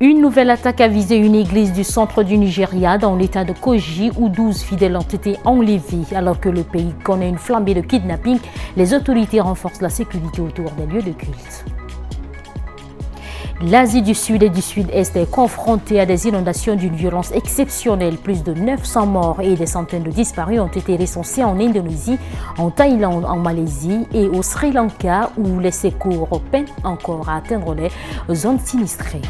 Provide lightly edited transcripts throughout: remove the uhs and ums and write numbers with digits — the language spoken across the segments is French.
Une nouvelle attaque a visé une église du centre du Nigeria dans l'état de Kogi où 12 fidèles ont été enlevés. Alors que le pays connaît une flambée de kidnapping, les autorités renforcent la sécurité autour des lieux de culte. L'Asie du Sud et du Sud-Est est confrontée à des inondations d'une violence exceptionnelle. Plus de 900 morts et des centaines de disparus ont été recensés en Indonésie, en Thaïlande, en Malaisie et au Sri Lanka où les secours peinent encore à atteindre les zones sinistrées.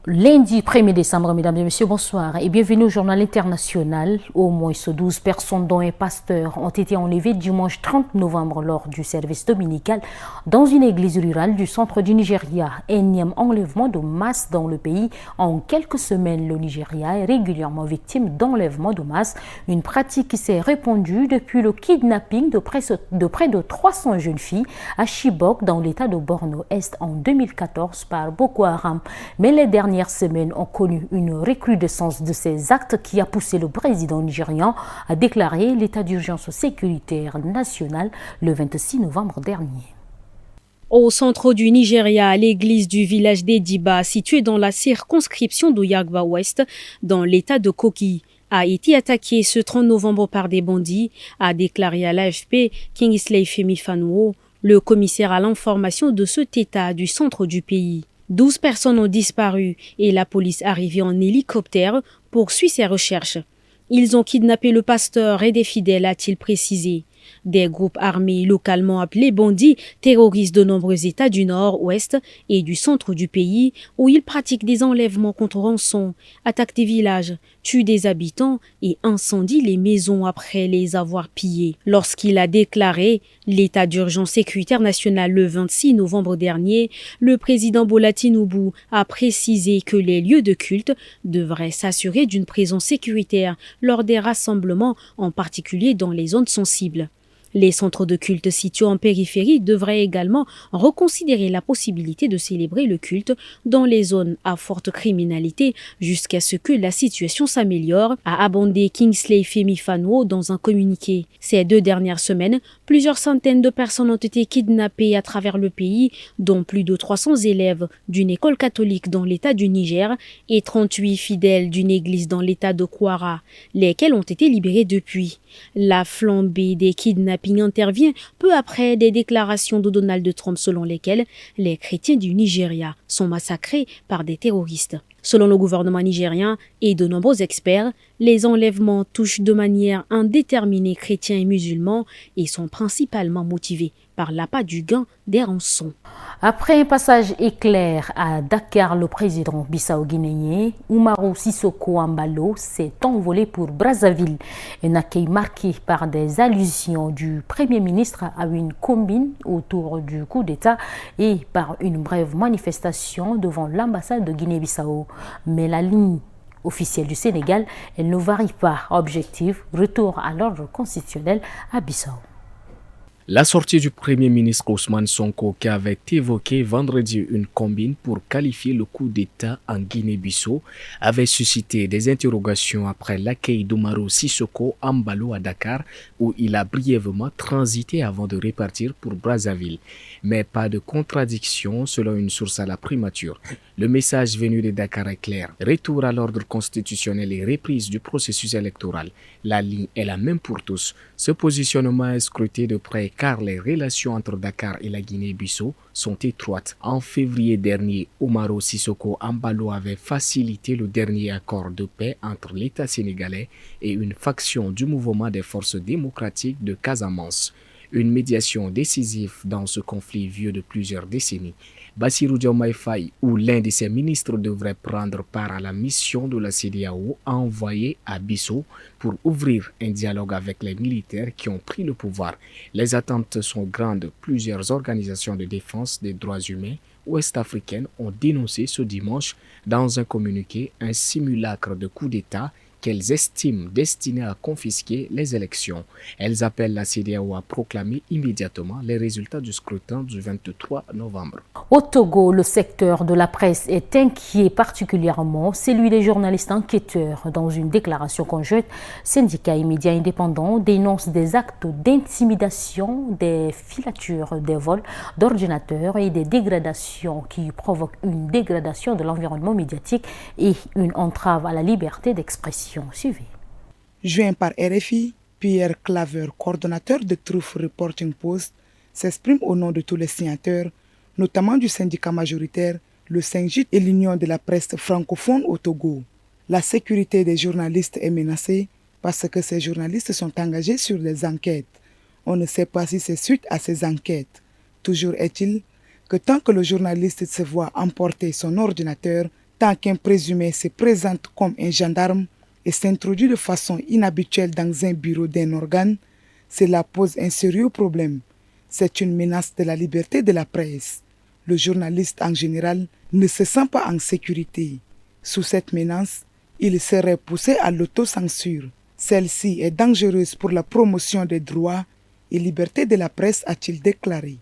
Lundi 1er décembre, mesdames et messieurs, bonsoir et bienvenue au journal international. Au moins 12 personnes, dont un pasteur, ont été enlevées dimanche 30 novembre lors du service dominical dans une église rurale du centre du Nigeria. Énième enlèvement de masse dans le pays. En quelques semaines, le Nigeria est régulièrement victime d'enlèvements de masse, une pratique qui s'est répandue depuis le kidnapping de près de 300 jeunes filles à Chibok dans l'état de Borno-Est en 2014 par Boko Haram. Mais les dernières semaines ont connu une recrudescence de ces actes qui a poussé le président nigérian à déclarer l'état d'urgence sécuritaire nationale le 26 novembre dernier. Au centre du Nigeria, l'église du village d'Ediba, située dans la circonscription d'Oyagba Ouest, dans l'état de Kogi, a été attaquée ce 30 novembre par des bandits, a déclaré à l'AFP Kingsley Femi-Fanuo, le commissaire à l'information de cet état du centre du pays. 12 personnes ont disparu et la police arrivée en hélicoptère poursuit ses recherches. Ils ont kidnappé le pasteur et des fidèles, a-t-il précisé. Des groupes armés localement appelés bandits terrorisent de nombreux États du nord, ouest et du centre du pays où ils pratiquent des enlèvements contre rançon, attaquent des villages, tuent des habitants et incendient les maisons après les avoir pillées. Lorsqu'il a déclaré l'état d'urgence sécuritaire nationale le 26 novembre dernier, le président Bola Tinubu a précisé que les lieux de culte devraient s'assurer d'une présence sécuritaire lors des rassemblements, en particulier dans les zones sensibles. Les centres de culte situés en périphérie devraient également reconsidérer la possibilité de célébrer le culte dans les zones à forte criminalité jusqu'à ce que la situation s'améliore, a abondé Kingsley Femi-Fanuo dans un communiqué. Ces 2 dernières semaines, plusieurs centaines de personnes ont été kidnappées à travers le pays, dont plus de 300 élèves d'une école catholique dans l'état du Niger et 38 fidèles d'une église dans l'état de Kwara, lesquels ont été libérés depuis. La flambée des kidnappings intervient peu après des déclarations de Donald Trump selon lesquelles les chrétiens du Nigeria sont massacrés par des terroristes. Selon le gouvernement nigérien et de nombreux experts, les enlèvements touchent de manière indéterminée chrétiens et musulmans et sont principalement motivés par l'appât du gain des rançons. Après un passage éclair à Dakar, le président bissau-guinéen Umaru Sissoko Embalo s'est envolé pour Brazzaville. Un accueil marqué par des allusions du Premier ministre à une combine autour du coup d'État et par une brève manifestation devant l'ambassade de Guinée-Bissau. Mais la ligne officielle du Sénégal, elle ne varie pas. Objectif, retour à l'ordre constitutionnel à Bissau. La sortie du Premier ministre Ousmane Sonko qui avait évoqué vendredi une combine pour qualifier le coup d'État en Guinée-Bissau avait suscité des interrogations après l'accueil d'Umaru Sissoko Embalo à Dakar où il a brièvement transité avant de repartir pour Brazzaville. Mais pas de contradiction selon une source à la primature. Le message venu de Dakar est clair. Retour à l'ordre constitutionnel et reprise du processus électoral. La ligne est la même pour tous. Ce positionnement est scruté de près car les relations entre Dakar et la Guinée-Bissau sont étroites. En février dernier, Umaru Sissoko Embalo avait facilité le dernier accord de paix entre l'État sénégalais et une faction du mouvement des forces démocratiques de Casamance. Une médiation décisive dans ce conflit vieux de plusieurs décennies. Bassirou Diomaye Faye, où l'un de ses ministres devrait prendre part à la mission de la CEDEAO envoyée à Bissau pour ouvrir un dialogue avec les militaires qui ont pris le pouvoir. Les attentes sont grandes. Plusieurs organisations de défense des droits humains ouest-africaines ont dénoncé ce dimanche dans un communiqué un simulacre de coup d'État qu'elles estiment destinées à confisquer les élections. Elles appellent la CEDEAO à proclamer immédiatement les résultats du scrutin du 23 novembre. Au Togo, le secteur de la presse est inquiet particulièrement, celui des journalistes enquêteurs. Dans une déclaration conjointe, syndicats et médias indépendants dénoncent des actes d'intimidation, des filatures, des vols d'ordinateurs et des dégradations qui provoquent une dégradation de l'environnement médiatique et une entrave à la liberté d'expression. Suivez. Joint par RFI, Pierre Claver, coordonnateur de Truth Reporting Post, s'exprime au nom de tous les signataires, notamment du syndicat majoritaire, le SYNGIT et l'Union de la presse francophone au Togo. La sécurité des journalistes est menacée parce que ces journalistes sont engagés sur des enquêtes. On ne sait pas si c'est suite à ces enquêtes. Toujours est-il que tant que le journaliste se voit emporter son ordinateur, tant qu'un présumé se présente comme un gendarme et s'introduit de façon inhabituelle dans un bureau d'un organe, cela pose un sérieux problème. C'est une menace de la liberté de la presse. Le journaliste en général ne se sent pas en sécurité. Sous cette menace, il serait poussé à l'autocensure. Celle-ci est dangereuse pour la promotion des droits et libertés de la presse, a-t-il déclaré.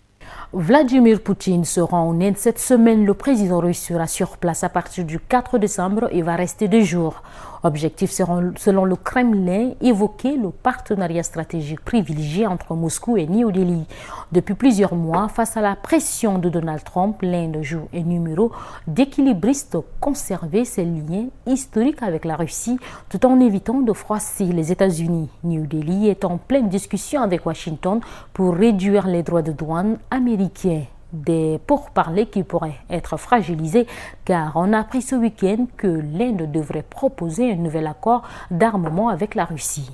Vladimir Poutine se rend en Inde cette semaine. Le président russe sera sur place à partir du 4 décembre et va rester 2 jours. Objectif selon le Kremlin, évoquer le partenariat stratégique privilégié entre Moscou et New Delhi. Depuis plusieurs mois, face à la pression de Donald Trump, l'Inde joue un numéro d'équilibriste, conserver ses liens historiques avec la Russie tout en évitant de froisser les États-Unis. New Delhi est en pleine discussion avec Washington pour réduire les droits de douane américains. Des pourparlers qui pourraient être fragilisés car on a appris ce week-end que l'Inde devrait proposer un nouvel accord d'armement avec la Russie.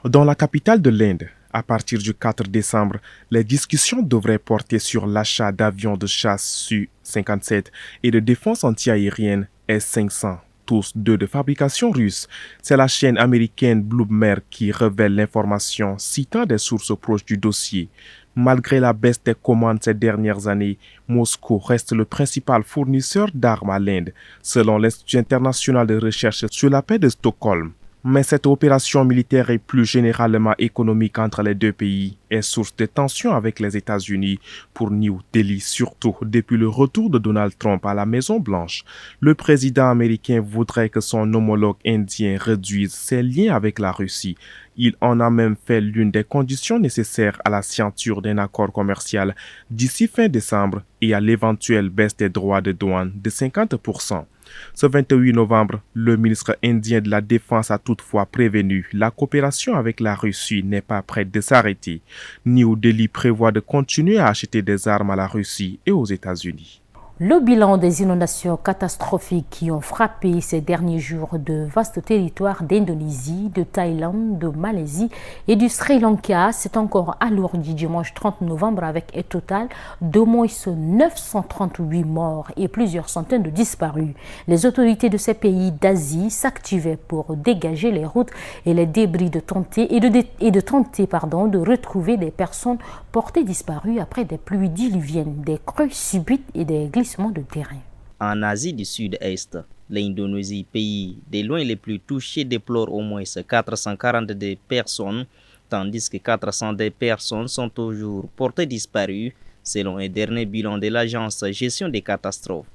Dans la capitale de l'Inde, à partir du 4 décembre, les discussions devraient porter sur l'achat d'avions de chasse Su-57 et de défense antiaérienne S-500. Tous deux de fabrication russe. C'est la chaîne américaine Bloomberg qui révèle l'information citant des sources proches du dossier. Malgré la baisse des commandes ces dernières années, Moscou reste le principal fournisseur d'armes à l'Inde, selon l'Institut international de recherche sur la paix de Stockholm. Mais cette opération militaire et plus généralement économique entre les deux pays est source de tensions avec les États-Unis pour New Delhi, surtout depuis le retour de Donald Trump à la Maison-Blanche. Le président américain voudrait que son homologue indien réduise ses liens avec la Russie. Il en a même fait l'une des conditions nécessaires à la signature d'un accord commercial d'ici fin décembre et à l'éventuelle baisse des droits de douane de 50%. Ce 28 novembre, le ministre indien de la Défense a toutefois prévenu la coopération avec la Russie n'est pas prête de s'arrêter. New Delhi prévoit de continuer à acheter des armes à la Russie et aux États-Unis. Le bilan des inondations catastrophiques qui ont frappé ces derniers jours de vastes territoires d'Indonésie, de Thaïlande, de Malaisie et du Sri Lanka s'est encore alourdi dimanche 30 novembre avec un total d'au moins 938 morts et plusieurs centaines de disparus. Les autorités de ces pays d'Asie s'activaient pour dégager les routes et les débris de tenter de retrouver des personnes portées disparues après des pluies diluviennes, des crues subites et des glissements de terrain. En Asie du Sud-Est, l'Indonésie, pays de loin les plus touchés, déplore au moins 442 personnes, tandis que 402 personnes sont toujours portées disparues, selon un dernier bilan de l'agence Gestion des catastrophes.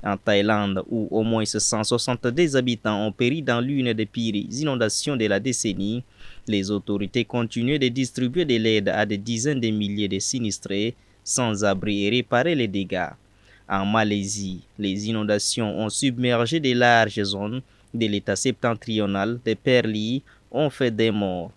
En Thaïlande, où au moins 162 habitants ont péri dans l'une des pires inondations de la décennie, les autorités continuent de distribuer de l'aide à des dizaines de milliers de sinistrés, sans abri et réparer les dégâts. En Malaisie, les inondations ont submergé de larges zones de l'état septentrional des Perlis ont fait des morts.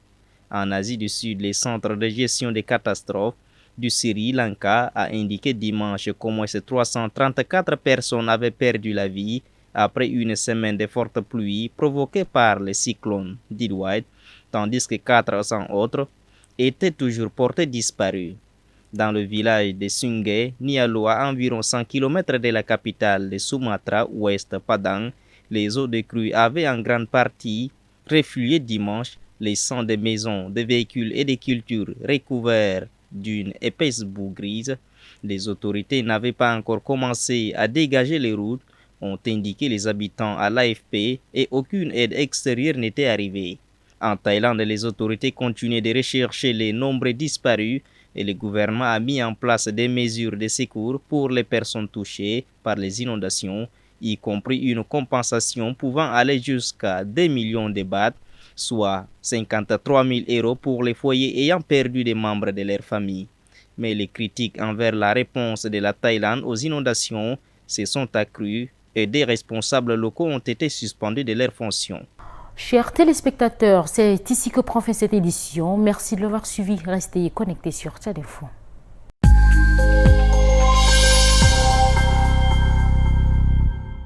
En Asie du Sud, le centre de gestion des catastrophes du Sri Lanka a indiqué dimanche qu'au moins 334 personnes avaient perdu la vie après une semaine de fortes pluies provoquées par le cyclone Didwai, tandis que 400 autres étaient toujours portés disparus. Dans le village de Sungai, Nialo, à environ 100 km de la capitale de Sumatra Ouest, Padang, les eaux de crue avaient en grande partie reflué dimanche, laissant des maisons, des véhicules et des cultures recouverts d'une épaisse boue grise. Les autorités n'avaient pas encore commencé à dégager les routes ont indiqué les habitants à l'AFP et aucune aide extérieure n'était arrivée. En Thaïlande, les autorités continuent de rechercher les nombreux disparus et le gouvernement a mis en place des mesures de secours pour les personnes touchées par les inondations, y compris une compensation pouvant aller jusqu'à 2 millions de bahts, soit 53 000 € pour les foyers ayant perdu des membres de leur famille. Mais les critiques envers la réponse de la Thaïlande aux inondations se sont accrues et des responsables locaux ont été suspendus de leurs fonctions. Chers téléspectateurs, c'est ici que prend fin cette édition. Merci de l'avoir suivi. Restez connectés sur Tchad Info.